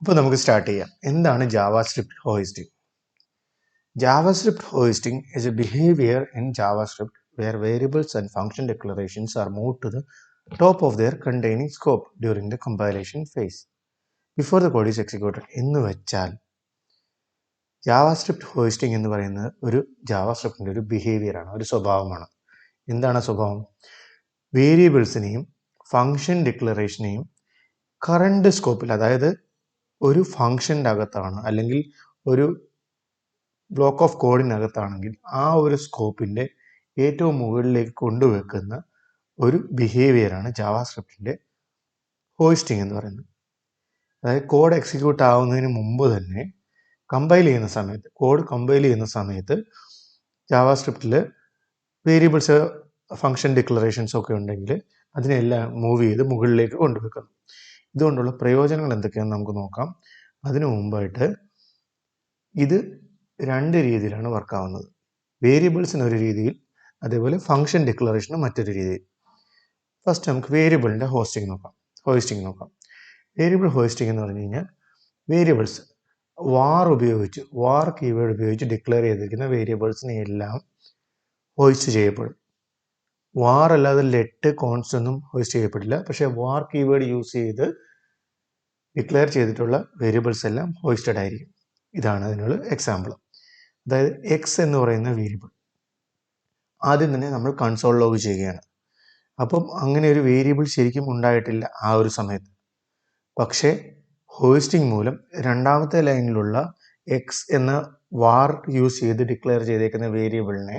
ഇപ്പോൾ നമുക്ക് സ്റ്റാർട്ട് ചെയ്യാം. എന്താണ് JavaScript hoisting? JavaScript hoisting is a behavior in JavaScript where variables and function declarations are moved to the top of their containing scope during the compilation phase before the code is executed. എന്ന് വെച്ചാൽ JavaScript hoisting എന്ന് പറയുന്നത് ഒരു JavaScriptന്റെ ഒരു ബിഹേവിയറാണ്, ഒരു സ്വഭാവമാണ്. എന്താണ് സ്വഭാവം? വേരിയബിൾസിനെയും ഫങ്ഷൻ ഡിക്ലറേഷനെയും കറണ്ട് സ്കോപ്പിൽ, അതായത് ഒരു ഫങ്ഷൻ്റെ അകത്താണ് അല്ലെങ്കിൽ ഒരു ബ്ലോക്ക് ഓഫ് കോഡിനകത്താണെങ്കിൽ ആ ഒരു സ്കോപ്പിൻ്റെ ഏറ്റവും മുകളിലേക്ക് കൊണ്ടുവെക്കുന്ന ഒരു ബിഹേവിയറാണ് ജാവാസ്ക്രിപ്റ്റിൻ്റെ ഹോയിസ്റ്റിംഗ് എന്ന് പറയുന്നത്. അതായത് കോഡ് എക്സിക്യൂട്ട് ആവുന്നതിന് മുമ്പ് തന്നെ കോഡ് കമ്പൈൽ ചെയ്യുന്ന സമയത്ത് ജാവാസ്ക്രിപ്റ്റിൽ വേരിയബിൾസ് ഫങ്ഷൻ ഡിക്ലറേഷൻസ് ഒക്കെ ഉണ്ടെങ്കിൽ അതിനെല്ലാം മൂവ് ചെയ്ത് മുകളിലേക്ക് കൊണ്ടുവെക്കുന്നു. ഇതുകൊണ്ടുള്ള പ്രയോജനങ്ങൾ എന്തൊക്കെയാണെന്ന് നമുക്ക് നോക്കാം. അതിനു മുമ്പായിട്ട് ഇത് രണ്ട് രീതിയിലാണ് വർക്കാവുന്നത്. വേരിയബിൾസിന് ഒരു രീതിയിൽ, അതേപോലെ ഫങ്ഷൻ ഡിക്ലറേഷന് മറ്റൊരു രീതിയിൽ. ഫസ്റ്റ് നമുക്ക് വേരിയബിളിൻ്റെ ഹോയിസ്റ്റിംഗ് നോക്കാം. വേരിയബിൾ ഹോയിസ്റ്റിംഗ് എന്ന് പറഞ്ഞു കഴിഞ്ഞാൽ വേരിയബിൾസ് വാർ കീവേഡ് ഉപയോഗിച്ച് ഡിക്ലെയർ ചെയ്തിരിക്കുന്ന വേരിയബിൾസിനെ എല്ലാം ഹോയിസ്റ്റ് ചെയ്യപ്പെടും. വാർ അല്ലാതെ ലെറ്റ് കോൺസ്റ്റ് ഒന്നും ഹോയിസ്റ്റ് ചെയ്യപ്പെടില്ല. പക്ഷേ വാർ കീവേഡ് യൂസ് ചെയ്ത് ഡിക്ലെയർ ചെയ്തിട്ടുള്ള വേരിയബിൾസ് എല്ലാം ഹോയിസ്റ്റഡ് ആയിരിക്കും. ഇതാണ് അതിനുള്ള എക്സാമ്പിൾ. അതായത് എക്സ് എന്ന് പറയുന്ന വേരിയബിൾ ആദ്യം തന്നെ നമ്മൾ കൺസോൾ ലോഗ് ചെയ്യുകയാണ്. അപ്പം അങ്ങനെ ഒരു വേരിയബിൾ ശരിക്കും ഉണ്ടായിട്ടില്ല ആ ഒരു സമയത്ത്. പക്ഷേ ഹോയിസ്റ്റിംഗ് മൂലം രണ്ടാമത്തെ ലൈനിലുള്ള എക്സ് എന്ന വാർ യൂസ് ചെയ്ത് ഡിക്ലെയർ ചെയ്തേക്കുന്ന വേരിയബിളിനെ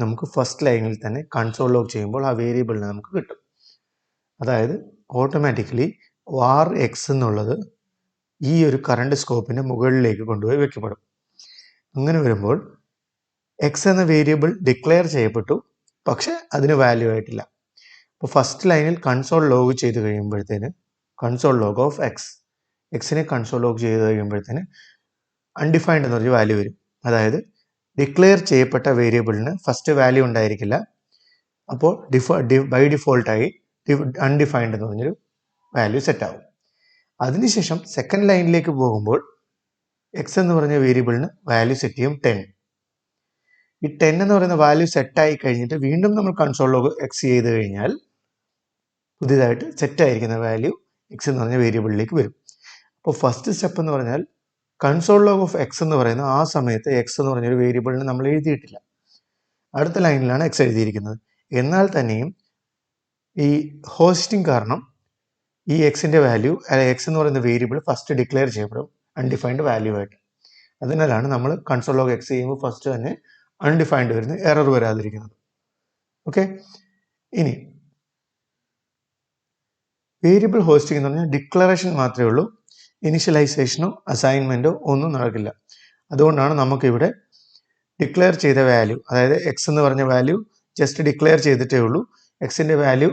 നമുക്ക് ഫസ്റ്റ് ലൈനിൽ തന്നെ കൺസോൾ ലോഗ് ചെയ്യുമ്പോൾ ആ വേരിയബിളിനെ നമുക്ക് കിട്ടും. അതായത് ഓട്ടോമാറ്റിക്കലി വാർ എക്സ് എന്നുള്ളത് ഈ ഒരു കറണ്ട് സ്കോപ്പിൻ്റെ മുകളിലേക്ക് കൊണ്ടുപോയി വെക്കപ്പെടും. അങ്ങനെ വരുമ്പോൾ എക്സ് എന്ന വേരിയബിൾ ഡിക്ലെയർ ചെയ്യപ്പെട്ടു, പക്ഷെ അതിന് വാല്യൂ ആയിട്ടില്ല. അപ്പോൾ ഫസ്റ്റ് ലൈനിൽ കൺസോൾ ലോഗ് ചെയ്ത് കഴിയുമ്പോഴത്തേന് കൺസോൾ ലോഗ് ഓഫ് എക്സിനെ കൺസോൾ ലോഗ് ചെയ്ത് കഴിയുമ്പോഴത്തേന് അൺഡിഫൈൻഡ് എന്നൊരു വാല്യൂ വരും. അതായത് ഡിക്ലെയർ ചെയ്യപ്പെട്ട വേരിയബിളിന് ഫസ്റ്റ് വാല്യൂ ഉണ്ടായിരിക്കില്ല. അപ്പോൾ ബൈ ഡിഫോൾട്ടായി അൺഡിഫൈൻഡ് എന്ന് പറഞ്ഞൊരു വാല്യൂ സെറ്റ് ആവും. അതിനുശേഷം സെക്കൻഡ് ലൈനിലേക്ക് പോകുമ്പോൾ എക്സ് എന്ന് പറഞ്ഞ വേരിയബിളിന് വാല്യൂ സെറ്റ് ചെയ്യും 10. ഈ 10 എന്ന് പറയുന്ന വാല്യൂ സെറ്റായി കഴിഞ്ഞിട്ട് വീണ്ടും നമ്മൾ കൺസോൾ ലോഗ് എക്സ് ചെയ്ത് കഴിഞ്ഞാൽ പുതിയതായിട്ട് സെറ്റായിരിക്കുന്ന വാല്യൂ എക്സ് എന്ന് പറഞ്ഞ വേരിയബിളിലേക്ക് വരും. അപ്പോൾ ഫസ്റ്റ് സ്റ്റെപ്പ് എന്ന് പറഞ്ഞാൽ കൺസോൾ ലോഗ് ഓഫ് എക്സ് എന്ന് പറയുന്ന ആ സമയത്ത് എക്സ് എന്ന് പറഞ്ഞൊരു വേരിയബിളിന് നമ്മൾ എഴുതിയിട്ടില്ല. അടുത്ത ലൈനിലാണ് എക്സ് എഴുതിയിരിക്കുന്നത്. എന്നാൽ തന്നെയും ഈ ഹോസ്റ്റിംഗ് കാരണം ഈ എക്സിൻ്റെ വാല്യൂ, എക്സ് എന്ന് പറയുന്ന വേരിയബിൾ ഫസ്റ്റ് ഡിക്ലെയർ ചെയ്യപ്പെടും അൺഡിഫൈൻഡ് വാല്യൂ ആയിട്ട്. അതിനാലാണ് നമ്മൾ കൺസോൾ ലോഗ് എക്സ് ചെയ്യുമ്പോൾ ഫസ്റ്റ് തന്നെ അൺഡിഫൈൻഡ് വരുന്നത്, എറർ വരാതിരിക്കുന്നത്. ഓക്കെ, ഇനി വേരിയബിൾ ഹോസ്റ്റിംഗ് എന്ന് പറഞ്ഞാൽ ഡിക്ലറേഷൻ മാത്രമേ ഉള്ളൂ, ഇനിഷ്യലൈസേഷനോ അസൈൻമെൻറ്റോ ഒന്നും നടക്കില്ല. അതുകൊണ്ടാണ് നമുക്കിവിടെ ഡിക്ലെയർ ചെയ്ത വാല്യൂ, അതായത് എക്സ് എന്ന് പറഞ്ഞ വാല്യൂ ജസ്റ്റ് ഡിക്ലെയർ ചെയ്തിട്ടേ ഉള്ളൂ. എക്സിൻ്റെ വാല്യൂ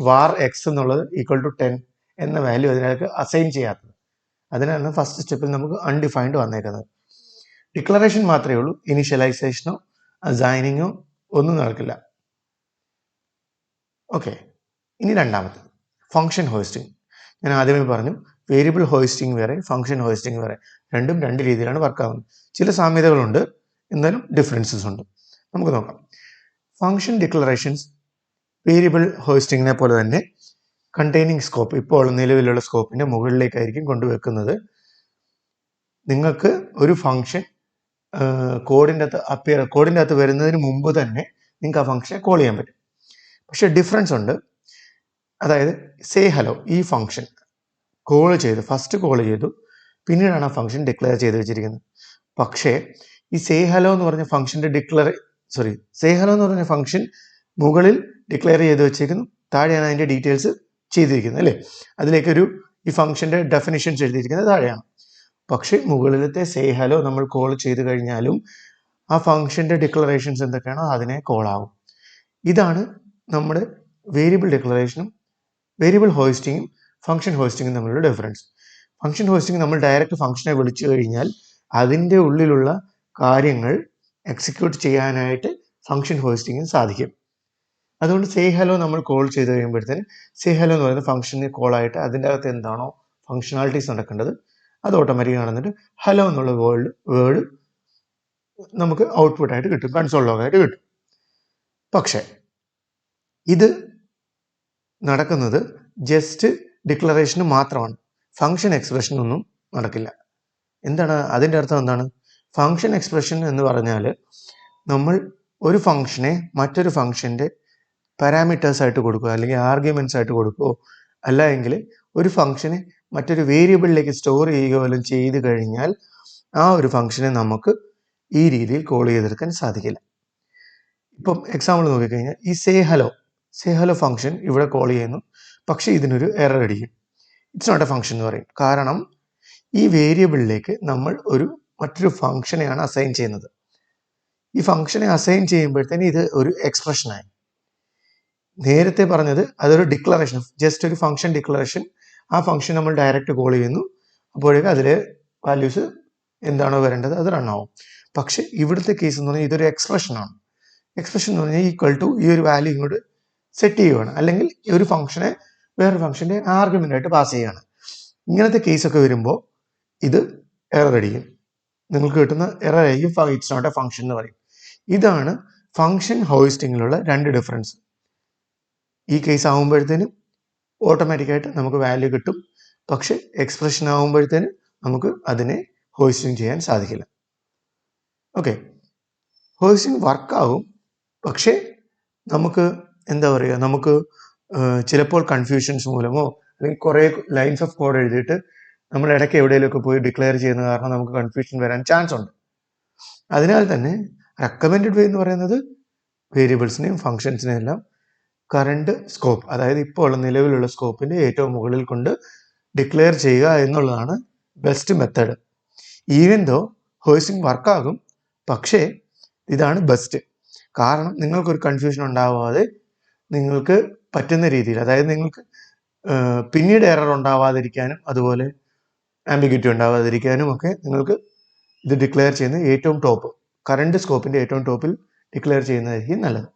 വാർ എക്സ് എന്നുള്ളത് ഈക്വൽ ടു 10 എന്ന വാല്യൂ അതിനകത്ത് അസൈൻ ചെയ്യാത്തത്. അതിനാണ് ഫസ്റ്റ് സ്റ്റെപ്പിൽ നമുക്ക് അൺഡിഫൈൻഡ് വന്നേക്കുന്നത്. ഡിക്ലറേഷൻ മാത്രമേ ഉള്ളൂ, ഇനിഷ്യലൈസേഷനോ അസൈനിങ്ങോ ഒന്നും നടക്കില്ല. ഓക്കെ, ഇനി രണ്ടാമത്തെ ഫങ്ഷൻ ഹോയിസ്റ്റിംഗ്. ഞാൻ ആദ്യമേ പറഞ്ഞു വേരിയബിൾ ഹോയിസ്റ്റിംഗ് വേറെ, ഫങ്ഷൻ ഹോയിസ്റ്റിംഗ് വേറെ. രണ്ടും രണ്ട് രീതിയിലാണ് വർക്കാവുന്നത്. ചില സാമ്യതകളുണ്ട്, എന്നാലും ഡിഫറൻസസ് ഉണ്ട്. നമുക്ക് നോക്കാം. ഫങ്ഷൻ ഡിക്ലറേഷൻസ് വേരിയബിൾ ഹോയിസ്റ്റിങ്ങിനെ പോലെ തന്നെ കണ്ടെയ്നിങ് സ്കോപ്പ്, ഇപ്പോൾ നിലവിലുള്ള സ്കോപ്പിൻ്റെ മുകളിലേക്കായിരിക്കും കൊണ്ടുവെക്കുന്നത്. നിങ്ങൾക്ക് ഒരു ഫങ്ഷൻ കോഡിൻ്റെ അകത്ത് വരുന്നതിന് മുമ്പ് തന്നെ നിങ്ങൾക്ക് ആ ഫങ്ഷനെ കോൾ ചെയ്യാൻ പറ്റും. പക്ഷേ ഡിഫറൻസ് ഉണ്ട്. അതായത് സേ ഹലോ, ഈ ഫങ്ഷൻ ഫസ്റ്റ് കോൾ ചെയ്തു, പിന്നീടാണ് ആ ഫങ്ഷൻ ഡിക്ലെയർ ചെയ്ത് വെച്ചിരിക്കുന്നത്. പക്ഷേ ഈ സേ ഹലോ എന്ന് പറഞ്ഞ ഫങ്ഷൻ മുകളിൽ ഡിക്ലെയർ ചെയ്ത് വെച്ചേക്കുന്നു, താഴെയാണ് അതിൻ്റെ ഡീറ്റെയിൽസ് ചെയ്തിരിക്കുന്നത്, അല്ലേ? ഈ ഫങ്ഷൻ്റെ ഡെഫിനിഷൻസ് എഴുതിയിരിക്കുന്നത് താഴെയാണ്. പക്ഷേ മുകളിലത്തെ സേ ഹലോ നമ്മൾ കോൾ ചെയ്ത് കഴിഞ്ഞാലും ആ ഫങ്ഷൻ്റെ ഡിക്ലറേഷൻസ് എന്തൊക്കെയാണോ അതിനെ കോൾ ആവും. ഇതാണ് നമ്മുടെ വേരിയബിൾ ഡിക്ലറേഷനും വേരിയബിൾ ഹോയിസ്റ്റിങ്ങും ഫങ്ഷൻ ഹോയിസ്റ്റിങ്ങും തമ്മിലുള്ള ഡിഫറൻസ്. ഫങ്ഷൻ ഹോയിസ്റ്റിംഗ് നമ്മൾ ഡയറക്റ്റ് ഫങ്ഷനെ വിളിച്ചു കഴിഞ്ഞാൽ അതിൻ്റെ ഉള്ളിലുള്ള കാര്യങ്ങൾ എക്സിക്യൂട്ട് ചെയ്യാനായിട്ട് ഫങ്ഷൻ ഹോയിസ്റ്റിങ്ങിന് സാധിക്കും. അതുകൊണ്ട് സേ ഹലോ നമ്മൾ കോൾ ചെയ്ത് കഴിയുമ്പോഴത്തേന് സേ ഹലോ എന്ന് പറയുന്ന ഫംഗ്ഷന് കോളായിട്ട് അതിൻ്റെ അകത്ത് എന്താണോ ഫങ്ഷണാലിറ്റീസ് നടക്കേണ്ടത് അത് ഓട്ടോമാറ്റിക് കാണുന്നിട്ട് ഹലോ എന്നുള്ള വേർഡ് നമുക്ക് ഔട്ട്പുട്ടായിട്ട് കിട്ടും, കൺസോൾ ലോഗായിട്ട് കിട്ടും. പക്ഷേ ഇത് നടക്കുന്നത് ജസ്റ്റ് ഡിക്ലറേഷന് മാത്രമാണ്, ഫങ്ഷൻ എക്സ്പ്രഷനൊന്നും നടക്കില്ല. എന്താണ് അതിൻ്റെ അർത്ഥം? എന്താണ് ഫങ്ഷൻ എക്സ്പ്രഷൻ എന്ന് പറഞ്ഞാൽ? നമ്മൾ ഒരു ഫങ്ഷനെ മറ്റൊരു ഫങ്ഷൻ്റെ പാരാമീറ്റേഴ്സ് ആയിട്ട് കൊടുക്കുക, അല്ലെങ്കിൽ ആർഗ്യുമെൻറ്റ്സ് ആയിട്ട് കൊടുക്കുകയോ, അല്ല എങ്കിൽ ഒരു ഫങ്ഷനെ മറ്റൊരു വേരിയബിളിലേക്ക് സ്റ്റോർ ചെയ്യുകയോ വല്ലതും ചെയ്ത് കഴിഞ്ഞാൽ ആ ഒരു ഫങ്ഷനെ നമുക്ക് ഈ രീതിയിൽ കോൾ ചെയ്തെടുക്കാൻ സാധിക്കില്ല. ഇപ്പം എക്സാമ്പിൾ നോക്കിക്കഴിഞ്ഞാൽ ഈ സേ ഹലോ ഫങ്ഷൻ ഇവിടെ കോൾ ചെയ്യുന്നു, പക്ഷേ ഇതിനൊരു എറർ അടിക്കും. ഇറ്റ്സ് നോട്ട് എ ഫങ്ഷൻ എന്ന് പറയും. കാരണം ഈ വേരിയബിളിലേക്ക് നമ്മൾ മറ്റൊരു ഫങ്ഷനെയാണ് അസൈൻ ചെയ്യുന്നത്. ഈ ഫങ്ഷനെ അസൈൻ ചെയ്യുമ്പോഴത്തേന് ഇത് ഒരു എക്സ്പ്രഷനായി. നേരത്തെ പറഞ്ഞത് അതൊരു ഡിക്ലറേഷൻ, ജസ്റ്റ് ഒരു ഫങ്ഷൻ ഡിക്ലറേഷൻ. ആ ഫങ്ഷൻ നമ്മൾ ഡയറക്റ്റ് കോൾ ചെയ്യുന്നു, അപ്പോഴേക്കും അതിലെ വാല്യൂസ് എന്താണോ വരേണ്ടത് അത് റൺ ആവും. പക്ഷെ ഇവിടുത്തെ കേസ് എന്ന് പറഞ്ഞാൽ ഇതൊരു എക്സ്പ്രഷനാണ്. എക്സ്പ്രഷൻ എന്ന് പറഞ്ഞാൽ ഈക്വൽ ടു ഈ ഒരു വാല്യൂ ഇങ്ങോട്ട് സെറ്റ് ചെയ്യുകയാണ്, അല്ലെങ്കിൽ ഈ ഒരു ഫംഗ്ഷനെ വേറെ ഫംഗ്ഷന്റെ ആർഗ്യുമെന്റ് ആയിട്ട് പാസ് ചെയ്യുകയാണ്. ഇങ്ങനത്തെ കേസൊക്കെ വരുമ്പോൾ ഇത് എറർ അടിക്കും, നിങ്ങൾക്ക് കിട്ടുന്ന എറർ ആയിരിക്കും ഇറ്റ്സ് നോട്ട് എ ഫംഗ്ഷൻ എന്ന് പറയും. ഇതാണ് ഫംഗ്ഷൻ ഹോയിസ്റ്റിങ്ങിലുള്ള രണ്ട് ഡിഫറൻസ്. ഈ കേസ് ആകുമ്പോഴത്തേനും ഓട്ടോമാറ്റിക്കായിട്ട് നമുക്ക് വാല്യൂ കിട്ടും, പക്ഷെ എക്സ്പ്രഷൻ ആകുമ്പോഴത്തേനും നമുക്ക് അതിനെ ഹോയിസ്റ്റിംഗ് ചെയ്യാൻ സാധിക്കില്ല. ഓക്കെ, ഹോയിസ്റ്റിംഗ് വർക്കാവും, പക്ഷേ നമുക്ക് എന്താ പറയുക, നമുക്ക് ചിലപ്പോൾ കൺഫ്യൂഷൻസ് മൂലമോ അല്ലെങ്കിൽ കുറേ ലൈൻസ് ഓഫ് കോഡ് എഴുതിയിട്ട് നമ്മൾ ഇടയ്ക്ക് എവിടെയെങ്കിലുമൊക്കെ പോയി ഡിക്ലെയർ ചെയ്യുന്ന കാരണം നമുക്ക് കൺഫ്യൂഷൻ വരാൻ ചാൻസ് ഉണ്ട്. അതിനാൽ തന്നെ റെക്കമെൻഡഡ് വേ എന്ന് പറയുന്നത് വേരിയബിൾസിനെയും ഫങ്ഷൻസിനെയും എല്ലാം കറണ്ട് സ്കോപ്പ്, അതായത് ഇപ്പോൾ ഉള്ള നിലവിലുള്ള സ്കോപ്പിന്റെ ഏറ്റവും മുകളിൽ കൊണ്ട് ഡിക്ലെയർ ചെയ്യുക എന്നുള്ളതാണ് best method. Even though hoisting വർക്കാകും, പക്ഷേ ഇതാണ് ബെസ്റ്റ്. കാരണം നിങ്ങൾക്കൊരു കൺഫ്യൂഷൻ ഉണ്ടാവാതെ നിങ്ങൾക്ക് പറ്റുന്ന രീതിയിൽ, അതായത് നിങ്ങൾക്ക് പിന്നീട് എറർ ഉണ്ടാവാതിരിക്കാനും അതുപോലെ ആംബിഗ്യൂറ്റി ഉണ്ടാവാതിരിക്കാനും ഒക്കെ നിങ്ങൾക്ക് ഇത് ഡിക്ലെയർ ചെയ്യുന്നത് ഏറ്റവും ടോപ്പ്, കറണ്ട് സ്കോപ്പിന്റെ ഏറ്റവും ടോപ്പിൽ ഡിക്ലെയർ ചെയ്യുന്നതായിരിക്കും നല്ലത്.